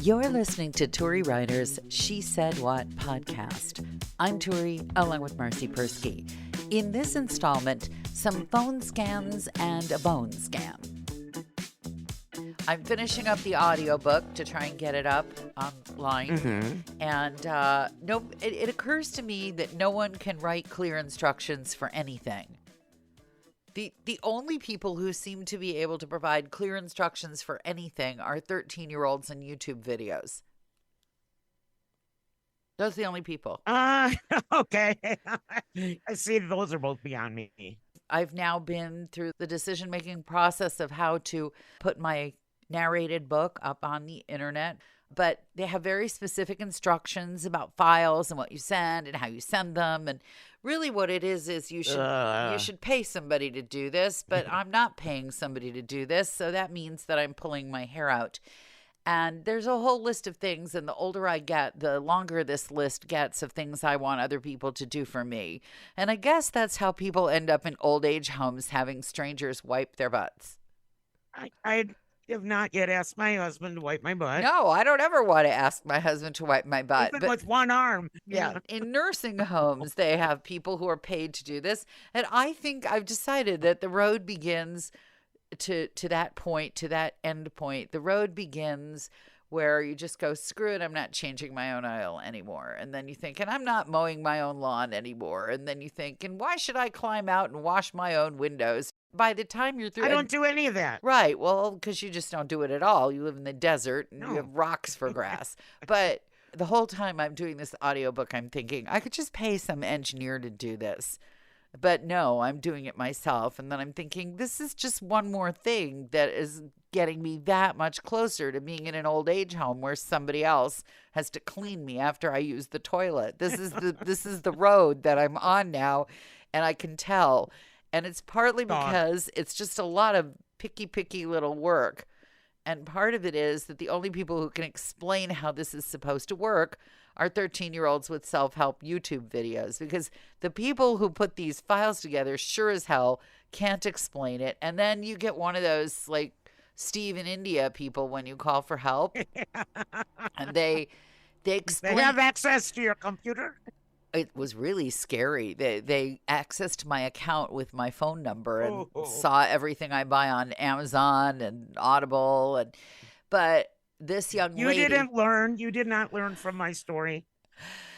You're listening to Turi Ryder's She Said What podcast. I'm Turi, along with Marcy Persky. In this installment, some phone scams and a bone scam. I'm finishing up the audiobook to try and get it up online. And it occurs to me that no one can write clear instructions for anything. The only people who seem to be able to provide clear instructions for anything are 13-year-olds in YouTube videos. Those are the only people. Okay. I see those are both beyond me. I've now been through the decision-making process of how to put my narrated book up on the internet, but they have very specific instructions about files and what you send and how you send them. And really what it is you should pay somebody to do this, but I'm not paying somebody to do this. So that means that I'm pulling my hair out. And there's a whole list of things. And the older I get, the longer this list gets of things I want other people to do for me. And I guess that's how people end up in old age homes having strangers wipe their butts. I have not yet asked my husband to wipe my butt. No, I don't ever want to ask my husband to wipe my butt. Even with one arm. Yeah. In nursing homes, they have people who are paid to do this. And I think I've decided that the road begins to that point, to that end point. The road begins where you just go, screw it, I'm not changing my own oil anymore. And then you think, and I'm not mowing my own lawn anymore. And then you think, and why should I climb out and wash my own windows? By the time you're through, I don't do any of that. Right. Well, because you just don't do it at all. You live in the desert and you have rocks for grass. But the whole time I'm doing this audiobook, I'm thinking I could just pay some engineer to do this. But no, I'm doing it myself. And then I'm thinking this is just one more thing that is getting me that much closer to being in an old age home where somebody else has to clean me after I use the toilet. This is the road that I'm on now, and I can tell. And it's partly because it's just a lot of picky little work. And part of it is that the only people who can explain how this is supposed to work are 13-year-olds with self-help YouTube videos, because the people who put these files together sure as hell can't explain it. And then you get one of those like Steve in India people when you call for help and they explain. They have access to your computer. It was really scary. They accessed my account with my phone number and saw everything I buy on Amazon and Audible. But this young lady... You did not learn from my story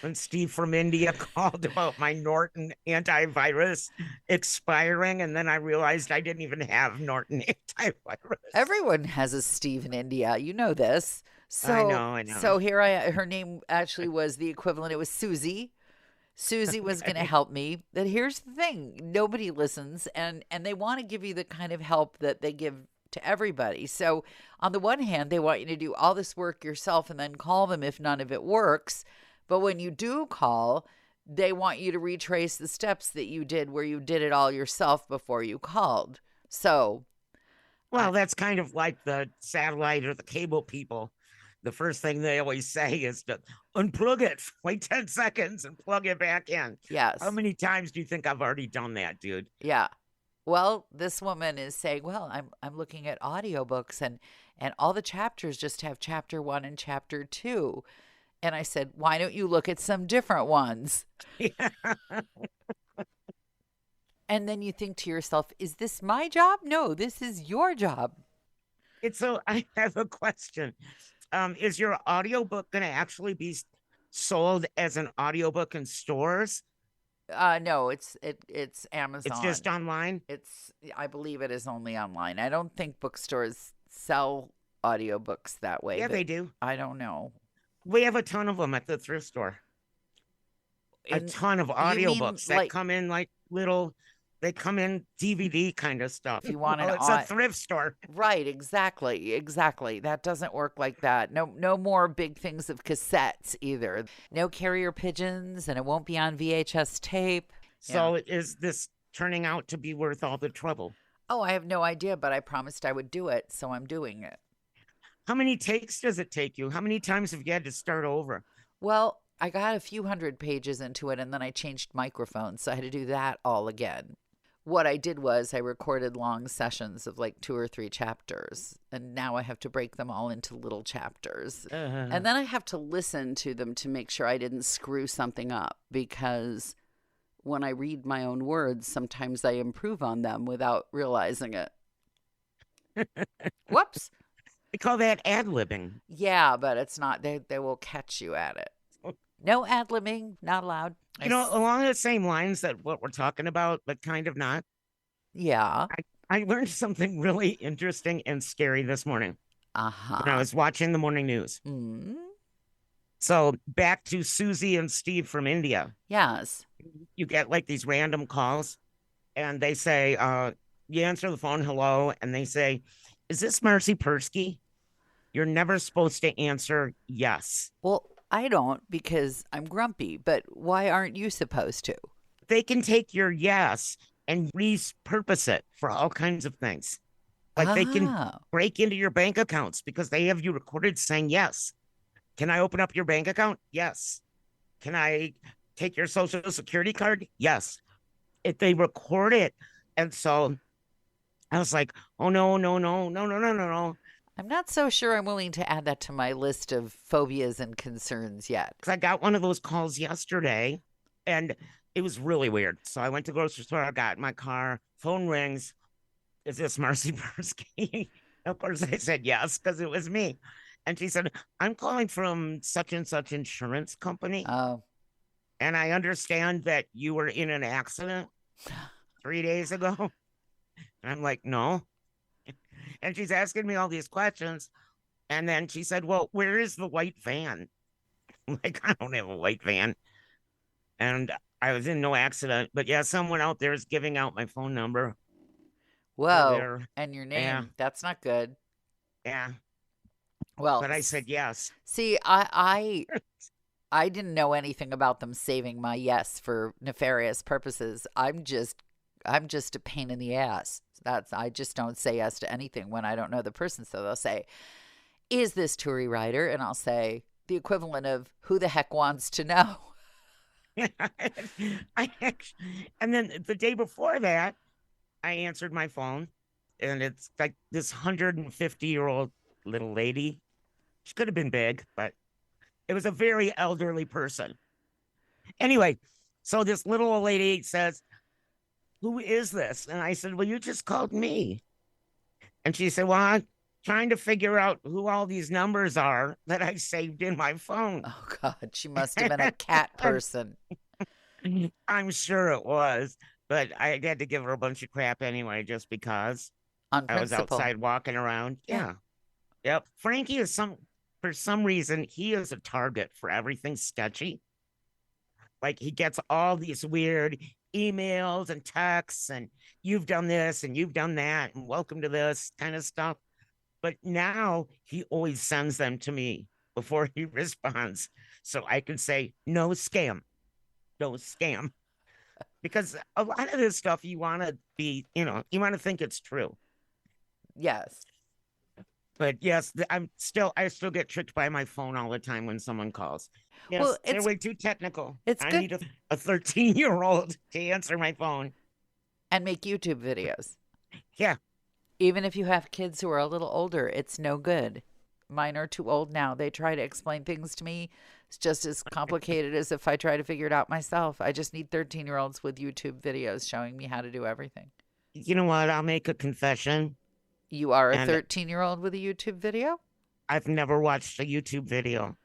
when Steve from India called about my Norton antivirus expiring, and then I realized I didn't even have Norton antivirus. Everyone has a Steve in India. You know this. So, I know. So her name actually was the equivalent. It was Susie. Susie was going to help me. But here's the thing. Nobody listens, and they want to give you the kind of help that they give to everybody. So on the one hand, they want you to do all this work yourself and then call them if none of it works. But when you do call, they want you to retrace the steps that you did where you did it all yourself before you called. So. Well, that's kind of like the satellite or the cable people. The first thing they always say is to unplug it, wait 10 seconds and plug it back in. Yes. How many times do you think I've already done that, dude? Yeah. Well, this woman is saying, well, I'm looking at audiobooks and all the chapters just have chapter 1 and chapter 2. And I said, why don't you look at some different ones? Yeah. And then you think to yourself, is this my job? No, this is your job. I have a question. Is your audiobook going to actually be sold as an audiobook in stores? No, it's Amazon. It's just online? I believe it is only online. I don't think bookstores sell audiobooks that way. Yeah, they do. I don't know. We have a ton of them at the thrift store. A ton of audiobooks that come in like little... They come in DVD kind of stuff. If you want it's a thrift store. Right, exactly. That doesn't work like that. No more big things of cassettes either. No carrier pigeons, and it won't be on VHS tape. So is this turning out to be worth all the trouble? Oh, I have no idea, but I promised I would do it, so I'm doing it. How many takes does it take you? How many times have you had to start over? Well, I got a few hundred pages into it, and then I changed microphones, so I had to do that all again. what I did was I recorded long sessions of like 2 or 3 chapters, and now I have to break them all into little chapters. And then I have to listen to them to make sure I didn't screw something up, because when I read my own words, sometimes I improve on them without realizing it. Whoops. They call that ad-libbing. Yeah, but it's not. They will catch you at it. No ad-libbing, not allowed. Along the same lines that what we're talking about, but kind of not. Yeah. I learned something really interesting and scary this morning Uh-huh. when I was watching the morning news. Mm. So back to Susie and Steve from India. Yes. You get like these random calls, and they say, you answer the phone, hello, and they say, is this Marcy Persky? You're never supposed to answer yes. Well, I don't, because I'm grumpy, but why aren't you supposed to? They can take your yes and repurpose it for all kinds of things. Like they can break into your bank accounts because they have you recorded saying yes. Can I open up your bank account? Yes. Can I take your social security card? Yes. If they record it. And so I was like, oh, no. I'm not so sure I'm willing to add that to my list of phobias and concerns yet. Because I got one of those calls yesterday, and it was really weird. So I went to the grocery store, I got in my car, phone rings. Is this Marcy Persky? Of course I said yes, because it was me. And she said, I'm calling from such and such insurance company. Oh. And I understand that you were in an accident 3 days ago. And I'm like, no. And she's asking me all these questions. And then she said, well, where is the white van? I'm like, I don't have a white van. And I was in no accident. But yeah, someone out there is giving out my phone number. Whoa. And your name. Yeah. That's not good. Yeah. Well, but I said yes. See, I didn't know anything about them saving my yes for nefarious purposes. I'm just a pain in the ass. I just don't say yes to anything when I don't know the person. So they'll say, is this Turi Ryder? And I'll say the equivalent of who the heck wants to know? And then the day before that, I answered my phone, and it's like this 150-year-old little lady. She could have been big, but it was a very elderly person. Anyway, so this little old lady says, who is this? And I said, well, you just called me. And she said, well, I'm trying to figure out who all these numbers are that I saved in my phone. Oh, God, she must have been a cat person. I'm sure it was, but I had to give her a bunch of crap anyway, just because On I was principle. outside walking around. Yeah. Yep. Frankie is for some reason, he is a target for everything sketchy. Like he gets all these weird emails and texts and you've done this and you've done that and welcome to this kind of stuff. But now he always sends them to me before he responds. So I can say, no scam. No scam. Because a lot of this stuff you want to be, you want to think it's true. Yes. But yes, I still get tricked by my phone all the time when someone calls. Yes, well, they're way too technical. I need a 13-year-old to answer my phone. And make YouTube videos. Yeah. Even if you have kids who are a little older, it's no good. Mine are too old now. They try to explain things to me. It's just as complicated as if I try to figure it out myself. I just need 13-year-olds with YouTube videos showing me how to do everything. You know what? I'll make a confession. You are a 13-year-old with a YouTube video? I've never watched a YouTube video.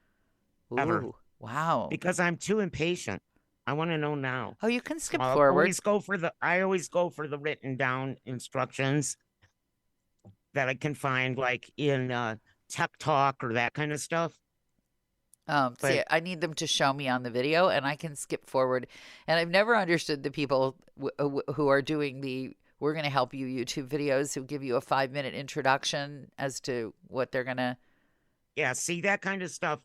Ooh, ever. Wow. Because I'm too impatient. I want to know now. Oh, you can skip forward. I always go for the written down instructions that I can find like in Tech Talk or that kind of stuff. See, I need them to show me on the video and I can skip forward. And I've never understood the people who are doing we're going to help you YouTube videos who give you a 5-minute introduction as to what they're going to. Yeah, see, that kind of stuff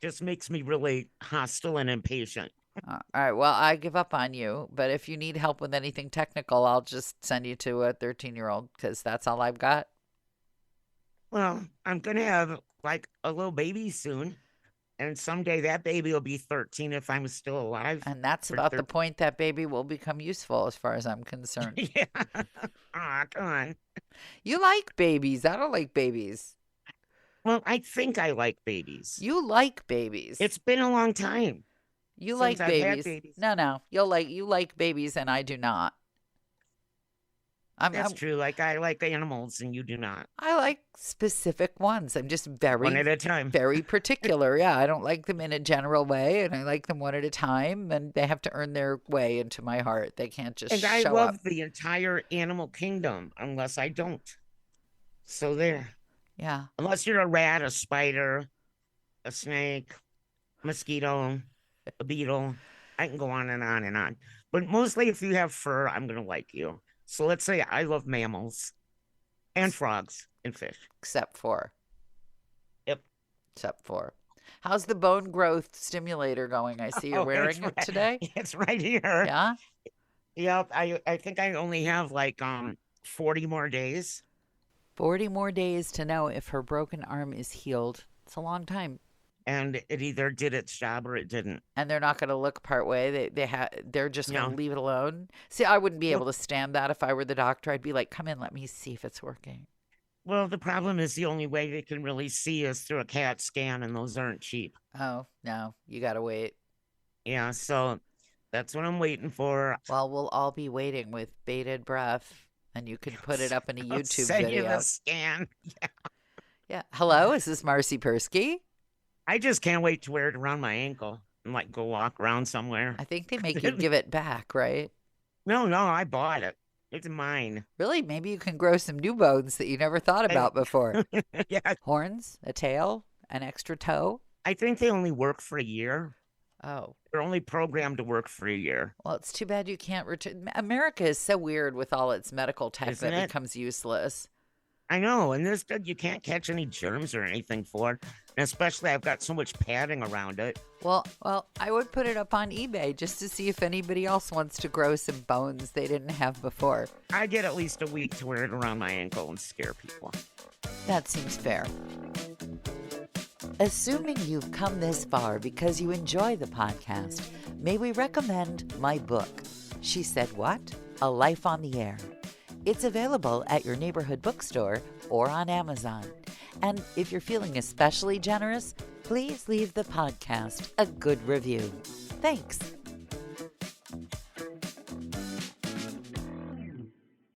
just makes me really hostile and impatient. All right, well, I give up on you. But if you need help with anything technical, I'll just send you to a 13-year-old because that's all I've got. Well, I'm going to have like a little baby soon. And someday that baby will be 13 if I'm still alive. And that's Or about the point that baby will become useful as far as I'm concerned. Yeah. Aw, come on. You like babies. I don't like babies. Well, I think I like babies. You like babies. It's been a long time. You since like I've had babies. babies. No. You like babies and I do not. That's true. Like I like animals and you do not. I like specific ones. I'm just One at a time. very particular. Yeah, I don't like them in a general way, and I like them one at a time, and they have to earn their way into my heart. They can't just And I show love up. the entire animal kingdom unless I don't. So there. Yeah. Unless you're a rat, a spider, a snake, mosquito, a beetle. I can go on and on and on. But mostly if you have fur, I'm going to like you. So let's say I love mammals and frogs and fish. Except for. Yep. Except for. How's the bone growth stimulator going? I see you're wearing it today. It's right here. Yeah? Yep. I think I only have like 40 more days. 40 more days to know if her broken arm is healed. It's a long time. And it either did its job or it didn't. And they're not going to look part way. They're just going to leave it alone. See, I wouldn't be able to stand that if I were the doctor. I'd be like, come in, let me see if it's working. Well, the problem is the only way they can really see is through a CAT scan, and those aren't cheap. Oh, no, you got to wait. Yeah, so that's what I'm waiting for. Well, we'll all be waiting with bated breath, and you can put it up in a YouTube send video. You the scan. Yeah. Hello, is this Marcy Persky? I just can't wait to wear it around my ankle and like go walk around somewhere. I think they make you give it back, right? No, I bought it. It's mine. Really? Maybe you can grow some new bones that you never thought about before. Yeah. Horns, a tail, an extra toe. I think they only work for a year. Oh. They're only programmed to work for a year. Well, it's too bad you can't return. America is so weird with all its medical tech Isn't that it? becomes useless. I know, and this you can't catch any germs or anything for it. And especially I've got so much padding around it. Well, I would put it up on eBay just to see if anybody else wants to grow some bones they didn't have before. I get at least a week to wear it around my ankle and scare people. That seems fair. Assuming you've come this far because you enjoy the podcast, may we recommend my book, She Said What? A Life on the Air. It's available at your neighborhood bookstore or on Amazon. And if you're feeling especially generous, please leave the podcast a good review. Thanks.